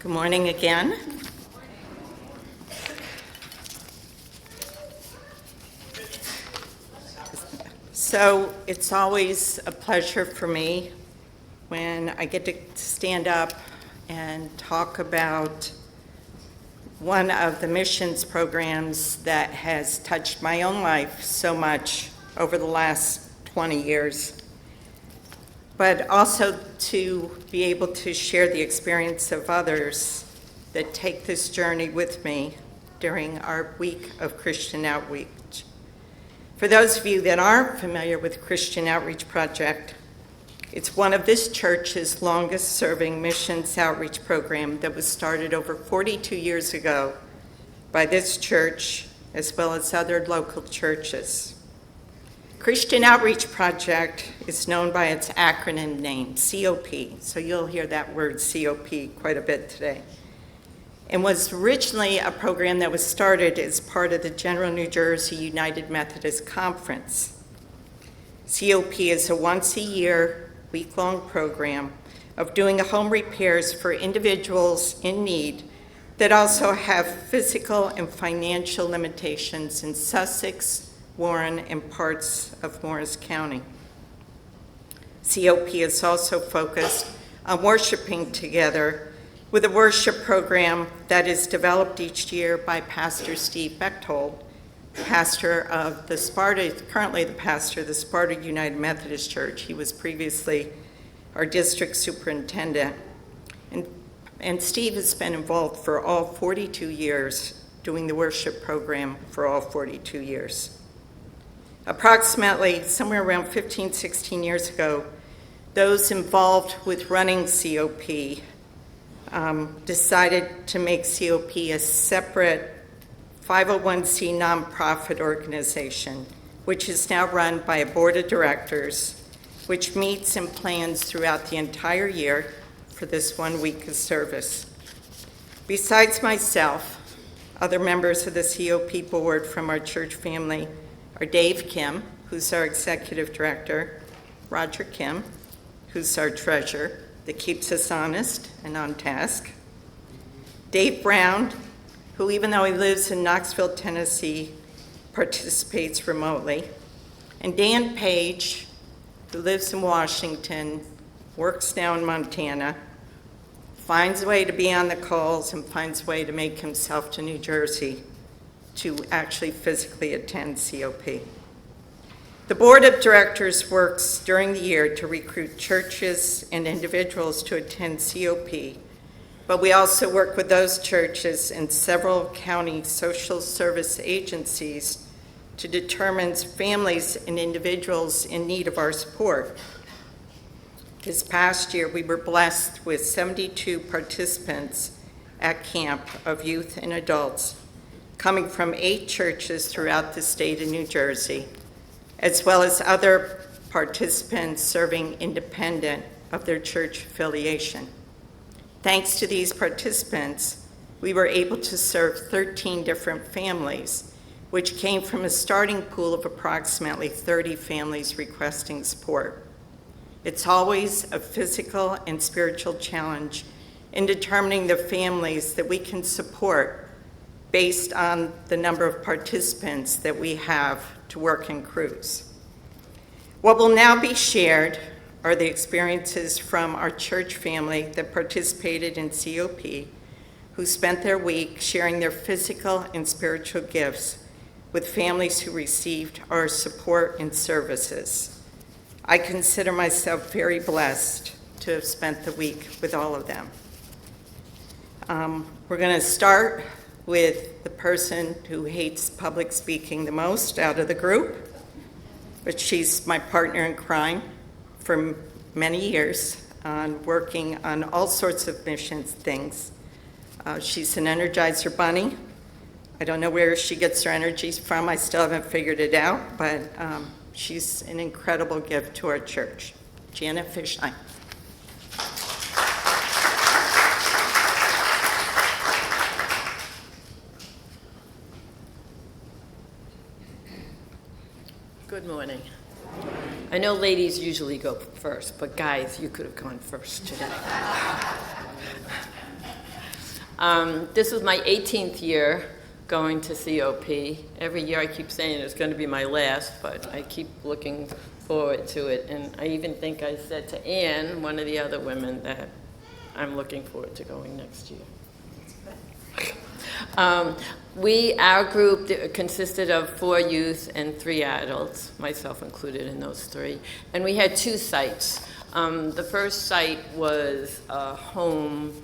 Good morning again. So it's always a pleasure for me when I get to stand up and talk about one of the missions programs that has touched my own life so much over the last 20 years, but also to be able to share the experience of others that take this journey with me during our week of Christian outreach. For those of you that aren't familiar with Christian Outreach Project, it's one of this church's longest serving missions outreach program that was started over 42 years ago by this church as well as other local churches. Christian Outreach Project is known by its acronym name, COP, so you'll hear that word COP quite a bit today, and was originally a program that was started as part of the General New Jersey United Methodist Conference. COP is a once-a-year, week-long program of doing home repairs for individuals in need that also have physical and financial limitations in Sussex, Warren, and parts of Morris County. COP is also focused on worshiping together with a worship program that is developed each year by Pastor Steve Bechtold, pastor of the Sparta, currently the pastor of the Sparta United Methodist Church. He was previously our district superintendent. And Steve has been involved for all 42 years, doing the worship program for all 42 years. Approximately somewhere around 15, 16 years ago, those involved with running COP decided to make COP a separate 501c nonprofit organization, which is now run by a board of directors, which meets and plans throughout the entire year for this 1 week of service. Besides myself, other members of the COP board from our church family are Dave Kim, who's our executive director, Roger Kim, who's our treasurer, that keeps us honest and on task, Dave Brown, who even though he lives in Knoxville, Tennessee, participates remotely, and Dan Page, who lives in Washington, works now in Montana, finds a way to be on the calls and finds a way to make himself to New Jersey to actually physically attend COP. The board of directors works during the year to recruit churches and individuals to attend COP, but we also work with those churches and several county social service agencies to determine families and individuals in need of our support. This past year, we were blessed with 72 participants at camp of youth and adults coming from 8 churches throughout the state of New Jersey, as well as other participants serving independent of their church affiliation. Thanks to these participants, we were able to serve 13 different families, which came from a starting pool of approximately 30 families requesting support. It's always a physical and spiritual challenge in determining the families that we can support based on the number of participants that we have to work in crews. What will now be shared are the experiences from our church family that participated in COP, who spent their week sharing their physical and spiritual gifts with families who received our support and services. I consider myself very blessed to have spent the week with all of them. We're going to start with the person who hates public speaking the most out of the group, but she's my partner in crime for many years on working on all sorts of missions things. She's an Energizer bunny. I don't know where she gets her energies from. I still haven't figured it out, but she's an incredible gift to our church. Janet Fishline. Good morning. I know ladies usually go first, but guys, you could have gone first today. This was my 18th year going to COP. Every year I keep saying it's going to be my last, but I keep looking forward to it. And I even think I said to Ann, one of the other women, that I'm looking forward to going next year. Our group consisted of 4 youth and 3 adults, myself included in those 3. And we had 2 sites. The first site was a home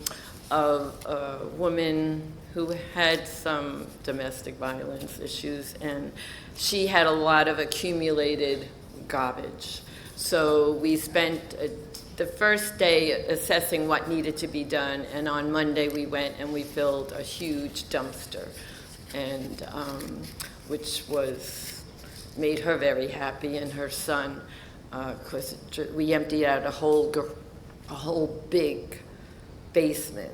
of a woman who had some domestic violence issues, and she had a lot of accumulated garbage. So we spent the first day assessing what needed to be done, and on Monday we went and we filled a huge dumpster, and which made her very happy and her son, because we emptied out a whole big basement,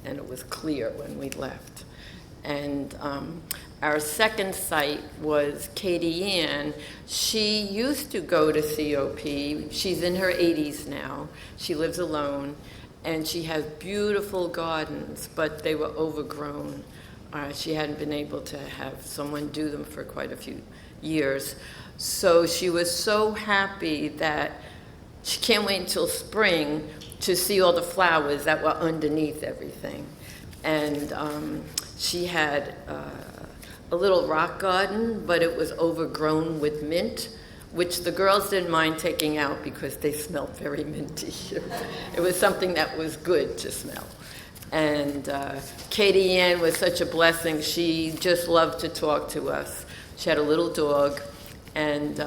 and it was clear when we left. And our second site was Katie Ann. She used to go to COP. She's in her 80s now. She lives alone, and she has beautiful gardens, but they were overgrown. She hadn't been able to have someone do them for quite a few years. So she was so happy that she can't wait until spring to see all the flowers that were underneath everything. And she had a little rock garden, but it was overgrown with mint, which the girls didn't mind taking out because they smelled very minty. It was something that was good to smell. And Katie Ann was such a blessing. She just loved to talk to us. She had a little dog, and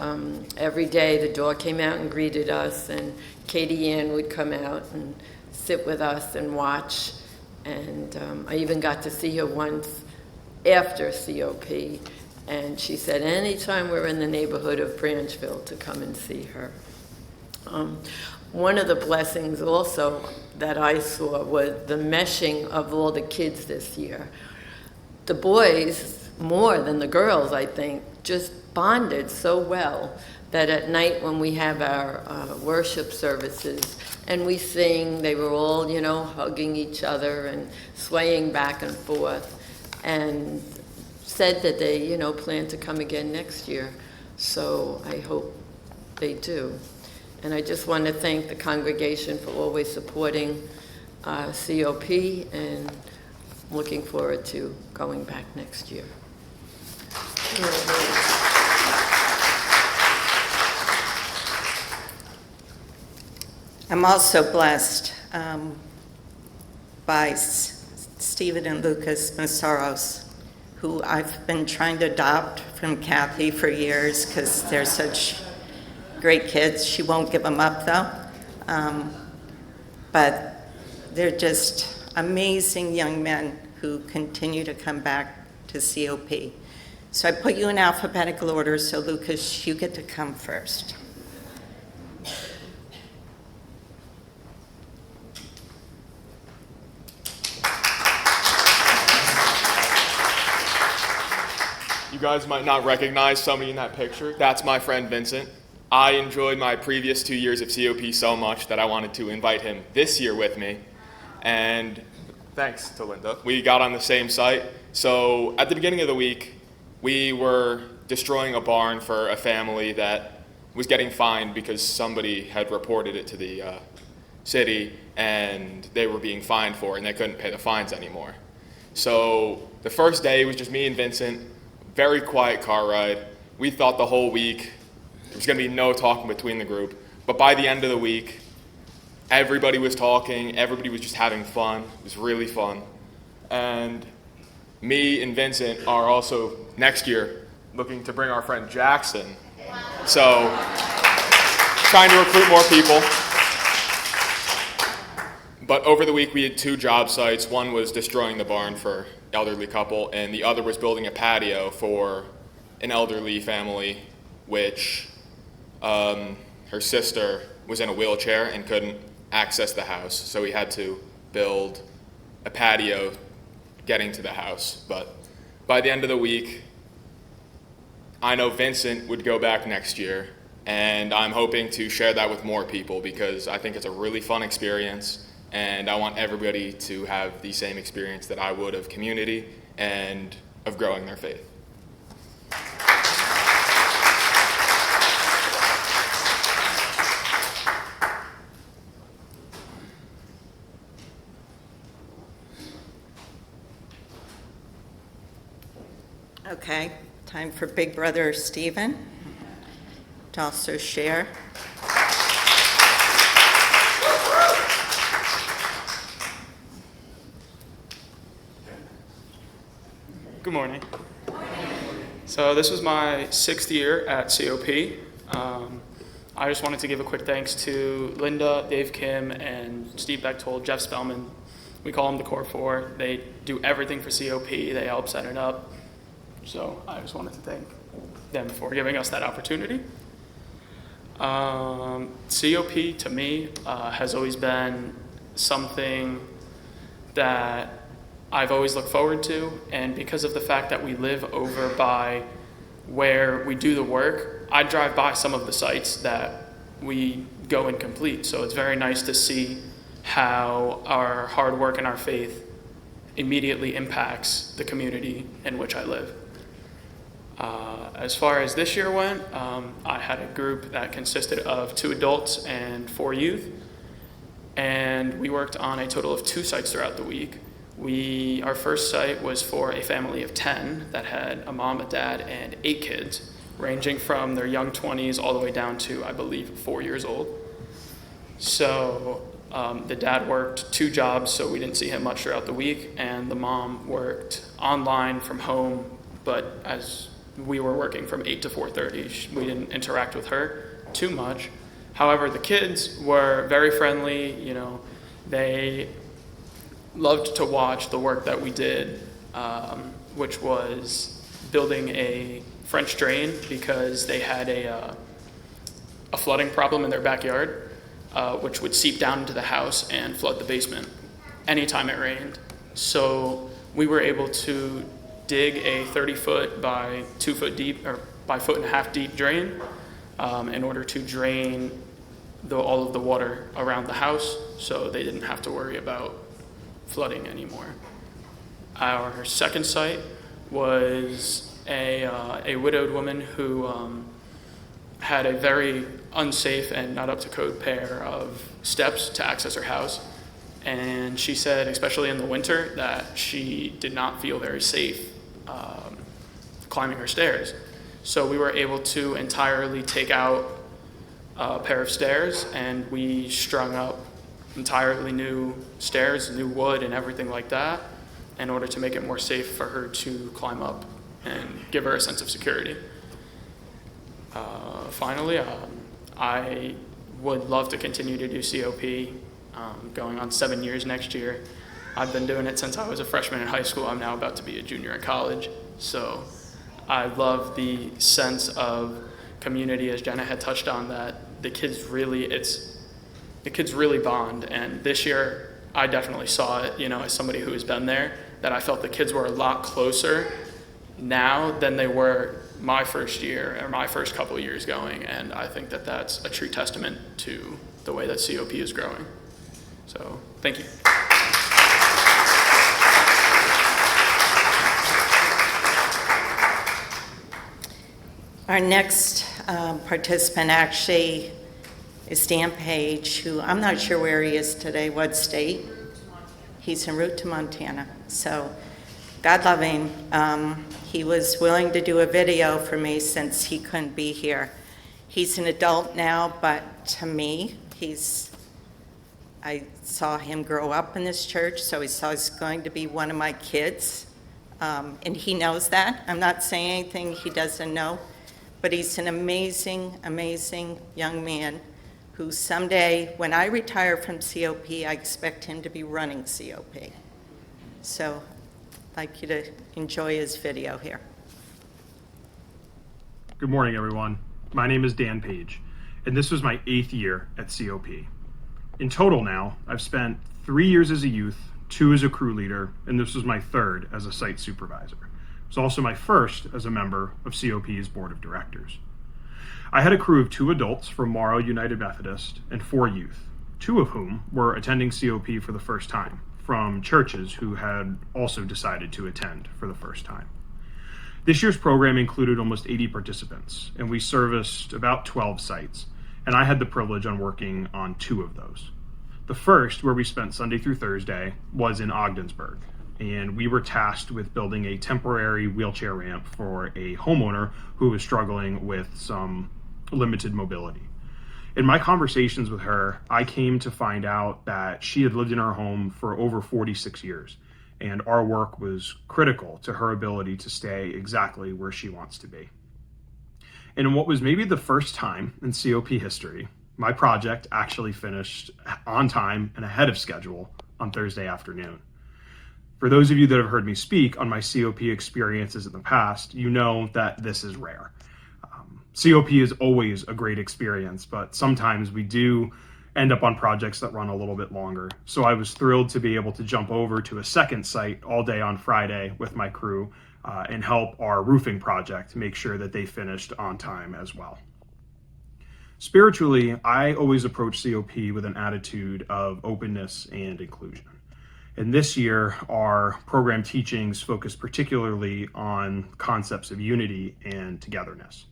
every day the dog came out and greeted us, and Katie Ann would come out and sit with us and watch. And I even got to see her once after COP, and she said anytime we're in the neighborhood of Branchville to come and see her. One of the blessings also that I saw was the meshing of all the kids this year. The boys, more than the girls, I think, just bonded so well that at night when we have our worship services and we sing, they were all, hugging each other and swaying back and forth, and said that they, plan to come again next year. So I hope they do. And I just want to thank the congregation for always supporting COP, and looking forward to going back next year. I'm also blessed by Stephen and Lucas Massaros, who I've been trying to adopt from Kathy for years because they're such great kids. She won't give them up, though. But they're just amazing young men who continue to come back to COP. So I put you in alphabetical order, so Lucas, you get to come first. You guys might not recognize somebody in that picture. That's my friend Vincent. I enjoyed my previous 2 years of COP so much that I wanted to invite him this year with me. And thanks to Linda, we got on the same site. So at the beginning of the week, we were destroying a barn for a family that was getting fined because somebody had reported it to the city, and they were being fined for it, and they couldn't pay the fines anymore. So the first day was just me and Vincent. Very quiet car ride. We thought the whole week there was going to be no talking between the group. But by the end of the week, everybody was talking. Everybody was just having fun. It was really fun. And me and Vincent are also, next year, looking to bring our friend Jackson. So, trying to recruit more people. But over the week, we had 2 job sites. One was destroying the barn for elderly couple, and the other was building a patio for an elderly family, which her sister was in a wheelchair and couldn't access the house, so we had to build a patio getting to the house. But by the end of the week, I know Vincent would go back next year, and I'm hoping to share that with more people because I think it's a really fun experience, and I want everybody to have the same experience that I would of community and of growing their faith. Okay, time for Big Brother Stephen to also share. Good morning. So this was my 6th year at COP. I just wanted to give a quick thanks to Linda, Dave Kim, and Steve Bechtold, Jeff Spellman. We call them the Core Four. They do everything for COP. They help set it up. So I just wanted to thank them for giving us that opportunity. COP to me has always been something that I've always looked forward to, and because of the fact that we live over by where we do the work, I drive by some of the sites that we go and complete. So it's very nice to see how our hard work and our faith immediately impacts the community in which I live. As far as this year went, I had a group that consisted of 2 adults and 4 youth, and we worked on a total of 2 sites throughout the week. Our first site was for a family of 10 that had a mom, a dad, and 8 kids, ranging from their young 20s all the way down to, I believe, 4 years old. So the dad worked 2 jobs, so we didn't see him much throughout the week, and the mom worked online from home, but as we were working from 8 to 4:30, we didn't interact with her too much. However, the kids were very friendly. They loved to watch the work that we did, which was building a French drain because they had a flooding problem in their backyard, which would seep down into the house and flood the basement anytime it rained. So we were able to dig a 30-foot by 2-foot deep, or by 1.5 deep drain in order to drain all of the water around the house, so they didn't have to worry about flooding anymore. Our second site was a widowed woman who had a very unsafe and not up to code pair of steps to access her house. And she said, especially in the winter, that she did not feel very safe climbing her stairs. So we were able to entirely take out a pair of stairs, and we strung up entirely new stairs, new wood and everything like that, in order to make it more safe for her to climb up and give her a sense of security. Finally, I would love to continue to do COP, going on 7 years next year. I've been doing it since I was a freshman in high school. I'm now about to be a junior in college. So I love the sense of community, as Jenna had touched on, that the kids really bond. And this year, I definitely saw it, as somebody who has been there, that I felt the kids were a lot closer now than they were my first year or my first couple of years going. And I think that that's a true testament to the way that COP is growing. So, thank you. Our next participant actually is Dan Page, who I'm not sure where he is today, what state? He's en route to Montana. So God love him. He was willing to do a video for me since he couldn't be here. He's an adult now, but to me, I saw him grow up in this church, so he's going to be one of my kids. And he knows that. I'm not saying anything he doesn't know, but he's an amazing, amazing young man who someday, when I retire from COP, I expect him to be running COP. So I'd like you to enjoy his video here. Good morning, everyone. My name is Dan Page, and this was my 8th year at COP. In total now, I've spent 3 years as a youth, 2 as a crew leader, and this was my 3rd as a site supervisor. It was also my 1st as a member of COP's board of directors. I had a crew of 2 adults from Morrow United Methodist and 4 youth. 2 of whom were attending COP for the first time, from churches who had also decided to attend for the first time. This year's program included almost 80 participants, and we serviced about 12 sites, and I had the privilege on working on 2 of those. The first, where we spent Sunday through Thursday, was in Ogdensburg, and we were tasked with building a temporary wheelchair ramp for a homeowner who was struggling with some limited mobility. In my conversations with her, I came to find out that she had lived in her home for over 46 years, and our work was critical to her ability to stay exactly where she wants to be. And in what was maybe the first time in COP history, my project actually finished on time and ahead of schedule on Thursday afternoon. For those of you that have heard me speak on my COP experiences in the past, you know that this is rare. COP is always a great experience, but sometimes we do end up on projects that run a little bit longer. So I was thrilled to be able to jump over to a second site all day on Friday with my crew and help our roofing project make sure that they finished on time as well. Spiritually, I always approach COP with an attitude of openness and inclusion. And this year, our program teachings focus particularly on concepts of unity and togetherness.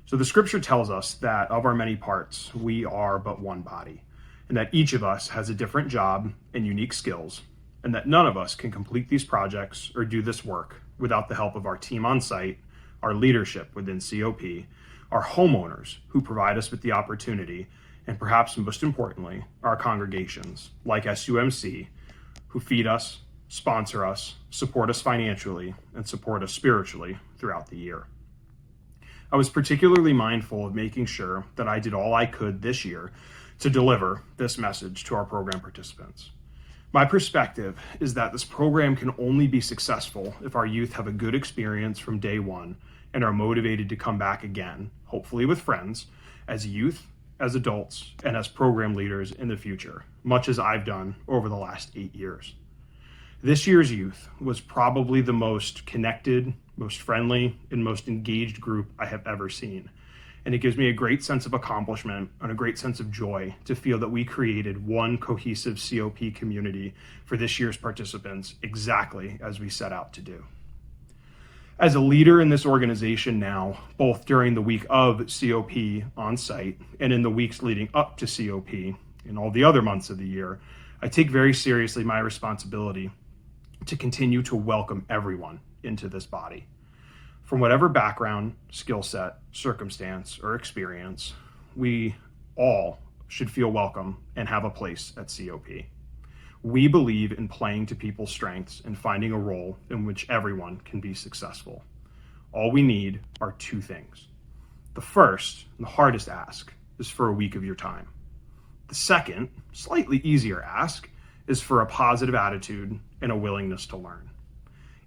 So the scripture tells us that of our many parts, we are but one body, and that each of us has a different job and unique skills, and that none of us can complete these projects or do this work without the help of our team on site, our leadership within COP, our homeowners who provide us with the opportunity, and perhaps most importantly, our congregations like SUMC, who feed us, sponsor us, support us financially, and support us spiritually throughout the year. I was particularly mindful of making sure that I did all I could this year to deliver this message to our program participants. My perspective is that this program can only be successful if our youth have a good experience from day one and are motivated to come back again, hopefully with friends, as youth, as adults, and as program leaders in the future, much as I've done over the last 8 years. This year's youth was probably the most connected, most friendly, and most engaged group I have ever seen. And it gives me a great sense of accomplishment and a great sense of joy to feel that we created one cohesive COP community for this year's participants exactly as we set out to do. As a leader in this organization now, both during the week of COP on site and in the weeks leading up to COP and all the other months of the year, I take very seriously my responsibility to continue to welcome everyone into this body. From whatever background, skill set, circumstance, or experience, we all should feel welcome and have a place at COP. We believe in playing to people's strengths and finding a role in which everyone can be successful. All we need are 2 things. The first, and the hardest ask, is for a week of your time. The second, slightly easier ask, is for a positive attitude and a willingness to learn.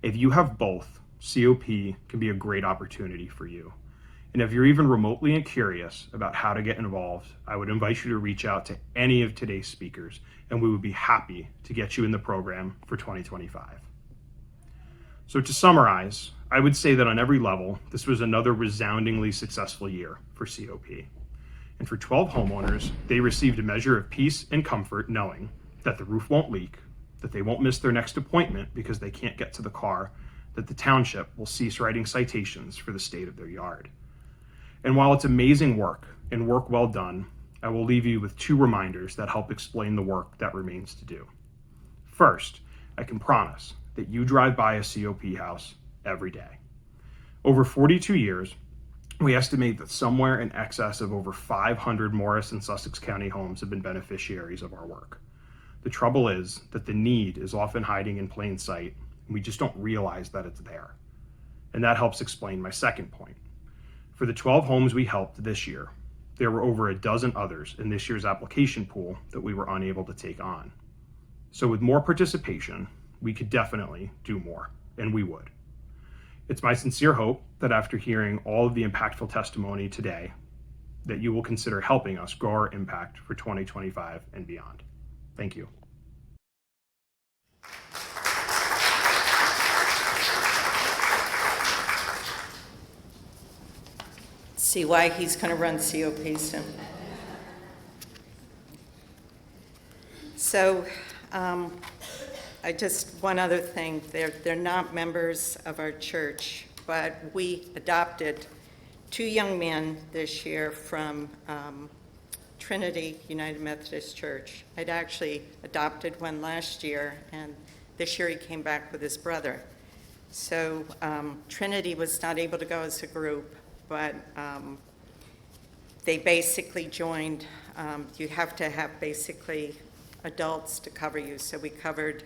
If you have both, COP can be a great opportunity for you. And if you're even remotely curious about how to get involved, I would invite you to reach out to any of today's speakers, and we would be happy to get you in the program for 2025. So to summarize, I would say that on every level, this was another resoundingly successful year for COP. And for 12 homeowners, they received a measure of peace and comfort knowing that the roof won't leak, that they won't miss their next appointment because they can't get to the car, that the township will cease writing citations for the state of their yard. And while it's amazing work and work well done, I will leave you with 2 reminders that help explain the work that remains to do. First, I can promise that you drive by a COP house every day. Over 42 years, we estimate that somewhere in excess of over 500 Morris and Sussex County homes have been beneficiaries of our work. The trouble is that the need is often hiding in plain sight, and we just don't realize that it's there. And that helps explain my second point. For the 12 homes we helped this year, there were over a dozen others in this year's application pool that we were unable to take on. So with more participation, we could definitely do more, and we would. It's my sincere hope that after hearing all of the impactful testimony today, that you will consider helping us grow our impact for 2025 and beyond. Thank you. See why he's going to run COP soon. So, one other thing, they're not members of our church, but we adopted 2 young men this year from Trinity United Methodist Church. I'd actually adopted one last year, and this year he came back with his brother. So Trinity was not able to go as a group, but they basically joined. You have to have basically adults to cover you, so we covered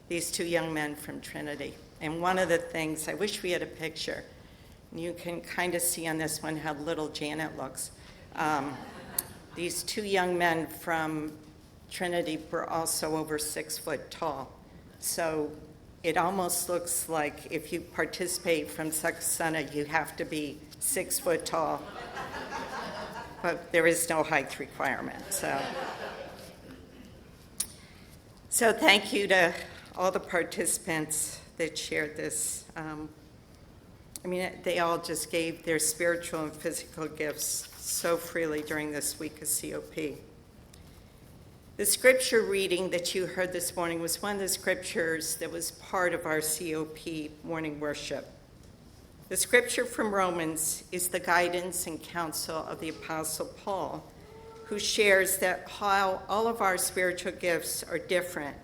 these 2 young men from Trinity. And one of the things, I wish we had a picture. You can kind of see on this one how little Janet looks. These 2 young men from Trinity were also over 6 foot tall. So it almost looks like if you participate from Saksana, you have to be 6 foot tall. But there is no height requirement. So thank you to all the participants that shared this. They all just gave their spiritual and physical gifts so freely during this week of COP. The scripture reading that you heard this morning was one of the scriptures that was part of our COP morning worship. The scripture from Romans is the guidance and counsel of the Apostle Paul, who shares that how all of our spiritual gifts are different,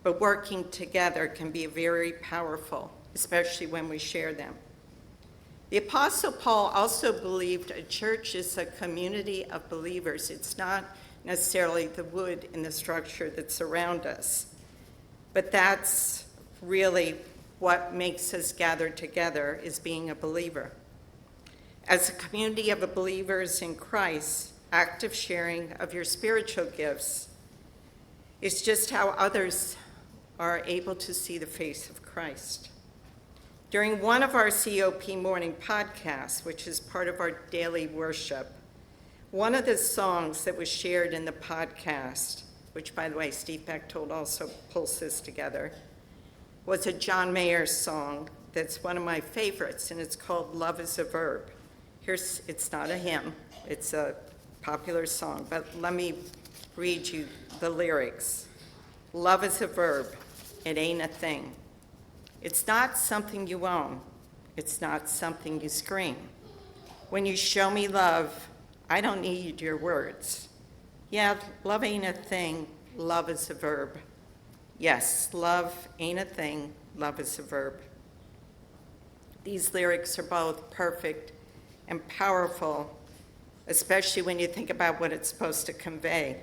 but working together can be very powerful, especially when we share them. The Apostle Paul also believed a church is a community of believers. It's not necessarily the wood in the structure that's around us, but that's really what makes us gather together, is being a believer. As a community of believers in Christ, active sharing of your spiritual gifts is just how others are able to see the face of Christ. During one of our COP morning podcasts, which is part of our daily worship, one of the songs that was shared in the podcast, which, by the way, Steve Bechtold also pulls this together, was a John Mayer song that's one of my favorites, and it's called Love is a Verb. It's not a hymn, it's a popular song, but let me read you the lyrics. Love is a verb, it ain't a thing. It's not something you own, it's not something you scream. When you show me love, I don't need your words. Yeah, love ain't a thing, love is a verb. Yes, love ain't a thing, love is a verb. These lyrics are both perfect and powerful, especially when you think about what it's supposed to convey.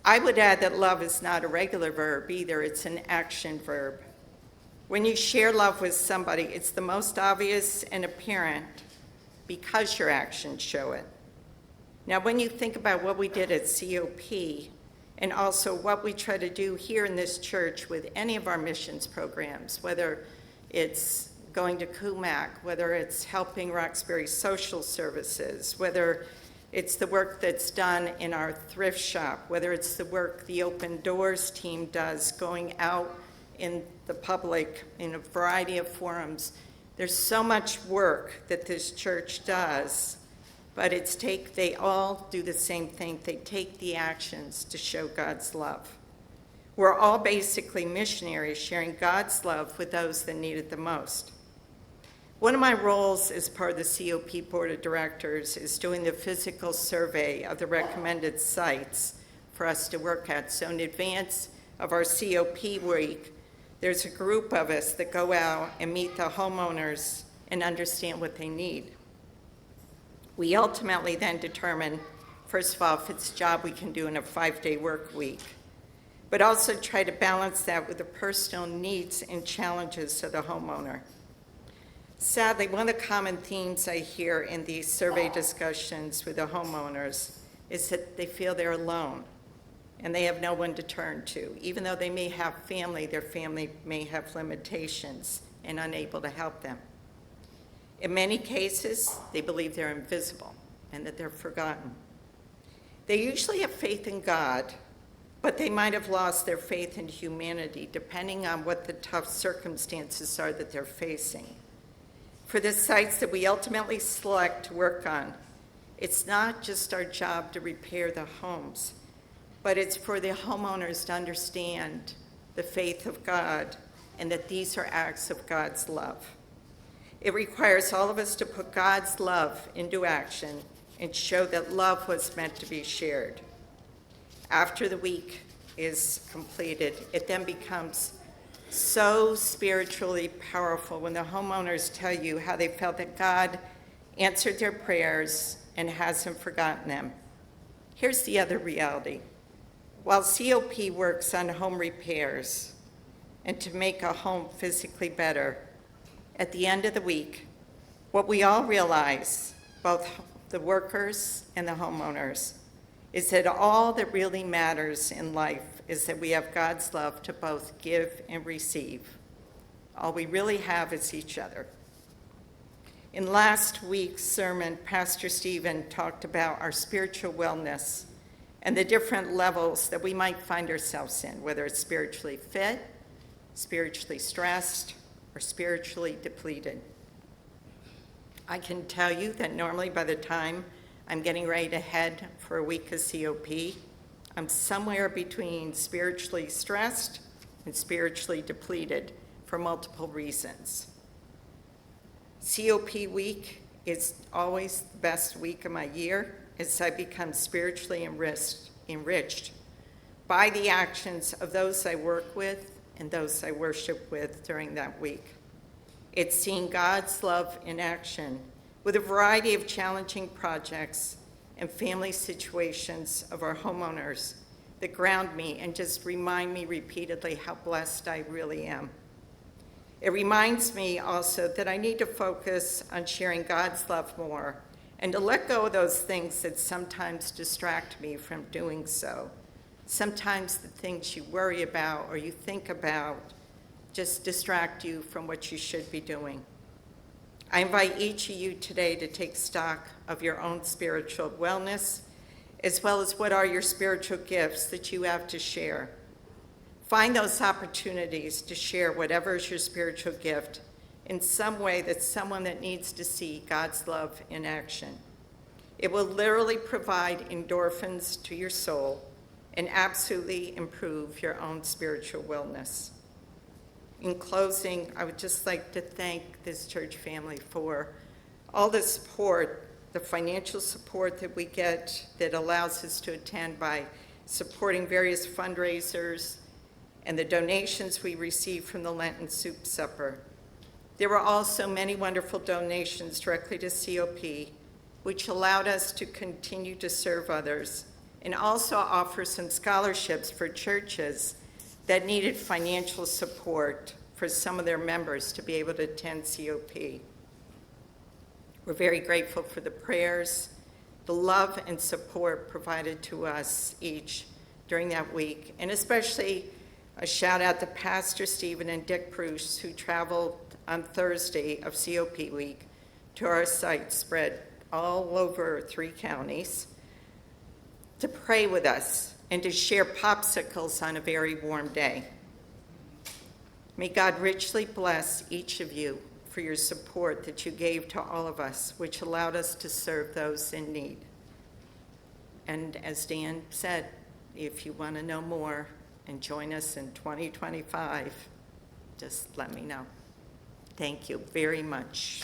I would add that love is not a regular verb either, it's an action verb. When you share love with somebody, it's the most obvious and apparent because your actions show it. Now, when you think about what we did at COP, and also what we try to do here in this church with any of our missions programs, whether it's going to Kumac, whether it's helping Roxbury Social Services, whether it's the work that's done in our thrift shop, whether it's the work the Open Doors team does going out in the public in a variety of forums. There's so much work that this church does, but they all do the same thing. They take the actions to show God's love. We're all basically missionaries sharing God's love with those that need it the most. One of my roles as part of the COP Board of Directors is doing the physical survey of the recommended sites for us to work at. So in advance of our COP week, there's a group of us that go out and meet the homeowners and understand what they need. We ultimately then determine, first of all, if it's a job we can do in a 5-day work week, but also try to balance that with the personal needs and challenges of the homeowner. Sadly, one of the common themes I hear in these survey discussions with the homeowners is that they feel they're alone and they have no one to turn to. Even though they may have family, their family may have limitations and unable to help them. In many cases, they believe they're invisible and that they're forgotten. They usually have faith in God, but they might have lost their faith in humanity, depending on what the tough circumstances are that they're facing. For the sites that we ultimately select to work on, it's not just our job to repair the homes, but it's for the homeowners to understand the faith of God and that these are acts of God's love. It requires all of us to put God's love into action and show that love was meant to be shared. After the week is completed, it then becomes so spiritually powerful when the homeowners tell you how they felt that God answered their prayers and hasn't forgotten them. Here's the other reality. While COP works on home repairs and to make a home physically better, at the end of the week, what we all realize, both the workers and the homeowners, is that all that really matters in life is that we have God's love to both give and receive. All we really have is each other. In last week's sermon, Pastor Stephen talked about our spiritual wellness and the different levels that we might find ourselves in, whether it's spiritually fit, spiritually stressed, or spiritually depleted. I can tell you that normally by the time I'm getting ready to head for a week of COP, I'm somewhere between spiritually stressed and spiritually depleted for multiple reasons. COP week is always the best week of my year as I become spiritually enriched by the actions of those I work with and those I worship with during that week. It's seeing God's love in action with a variety of challenging projects and family situations of our homeowners that ground me and just remind me repeatedly how blessed I really am. It reminds me also that I need to focus on sharing God's love more and to let go of those things that sometimes distract me from doing so. Sometimes the things you worry about or you think about just distract you from what you should be doing. I invite each of you today to take stock of your own spiritual wellness, as well as what are your spiritual gifts that you have to share. Find those opportunities to share whatever is your spiritual gift in some way that's someone that needs to see God's love in action. It will literally provide endorphins to your soul and absolutely improve your own spiritual wellness. In closing, I would just like to thank this church family for all the support, the financial support that we get that allows us to attend by supporting various fundraisers and the donations we receive from the Lenten Soup Supper. There were also many wonderful donations directly to COP, which allowed us to continue to serve others and also offer some scholarships for churches that needed financial support for some of their members to be able to attend COP. We're very grateful for the prayers, the love and support provided to us each during that week, and especially a shout out to Pastor Stephen and Dick Bruce, who traveled on Thursday of COP week to our site spread all over 3 counties to pray with us and to share popsicles on a very warm day. May God richly bless each of you for your support that you gave to all of us, which allowed us to serve those in need. And as Dan said, if you want to know more and join us in 2025, just let me know. Thank you very much.